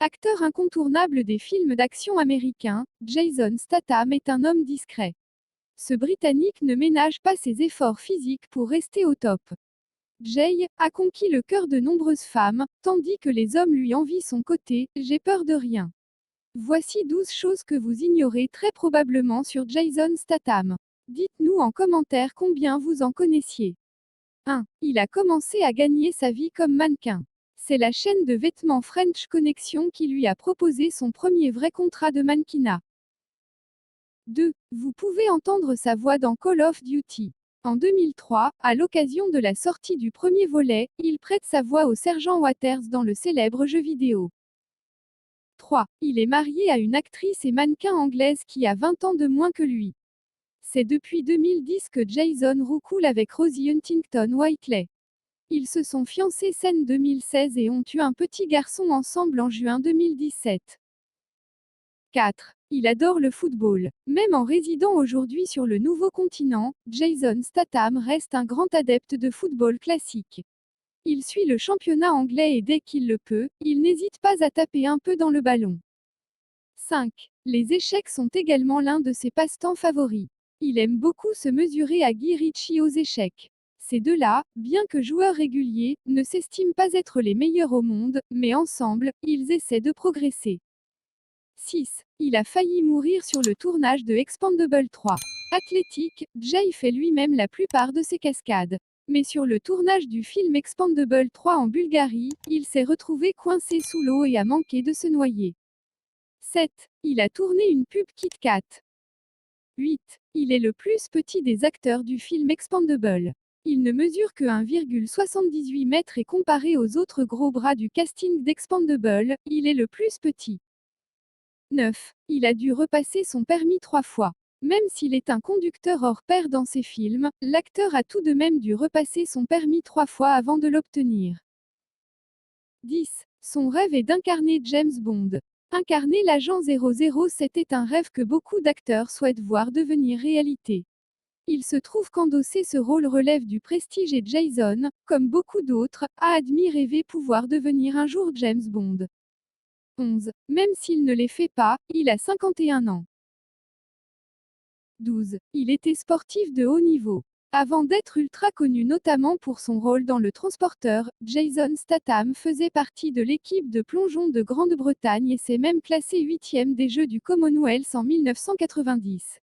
Acteur incontournable des films d'action américains, Jason Statham est un homme discret. Ce Britannique ne ménage pas ses efforts physiques pour rester au top. Jay a conquis le cœur de nombreuses femmes, tandis que les hommes lui envient son côté, j'ai peur de rien. Voici 12 choses que vous ignorez très probablement sur Jason Statham. Dites-nous en commentaire combien vous en connaissiez. 1. Il a commencé à gagner sa vie comme mannequin. C'est la chaîne de vêtements French Connection qui lui a proposé son premier vrai contrat de mannequinat. 2. Vous pouvez entendre sa voix dans Call of Duty. En 2003, à l'occasion de la sortie du premier volet, il prête sa voix au sergent Waters dans le célèbre jeu vidéo. 3. Il est marié à une actrice et mannequin anglaise qui a 20 ans de moins que lui. C'est depuis 2010 que Jason roucoule avec Rosie Huntington-Whiteley. Ils se sont fiancés scène 2016 et ont eu un petit garçon ensemble en juin 2017. 4. Il adore le football. Même en résidant aujourd'hui sur le nouveau continent, Jason Statham reste un grand adepte de football classique. Il suit le championnat anglais et dès qu'il le peut, il n'hésite pas à taper un peu dans le ballon. 5. Les échecs sont également l'un de ses passe-temps favoris. Il aime beaucoup se mesurer à Guy Ritchie aux échecs. Ces deux-là, bien que joueurs réguliers, ne s'estiment pas être les meilleurs au monde, mais ensemble, ils essaient de progresser. 6. Il a failli mourir sur le tournage de Expendables 3. Athlétique, Jay fait lui-même la plupart de ses cascades. Mais sur le tournage du film Expendables 3 en Bulgarie, il s'est retrouvé coincé sous l'eau et a manqué de se noyer. 7. Il a tourné une pub Kit Kat. 8. Il est le plus petit des acteurs du film Expendables. Il ne mesure que 1,78 m et comparé aux autres gros bras du casting d'Expendables, il est le plus petit. 9. Il a dû repasser son permis 3 fois. Même s'il est un conducteur hors pair dans ses films, l'acteur a tout de même dû repasser son permis 3 fois avant de l'obtenir. 10. Son rêve est d'incarner James Bond. Incarner l'agent 007 est un rêve que beaucoup d'acteurs souhaitent voir devenir réalité. Il se trouve qu'endosser ce rôle relève du prestige et Jason, comme beaucoup d'autres, a admis rêver pouvoir devenir un jour James Bond. 11. Même s'il ne les fait pas, il a 51 ans. 12. Il était sportif de haut niveau. Avant d'être ultra connu notamment pour son rôle dans Le Transporteur, Jason Statham faisait partie de l'équipe de plongeon de Grande-Bretagne et s'est même classé 8e des Jeux du Commonwealth en 1990.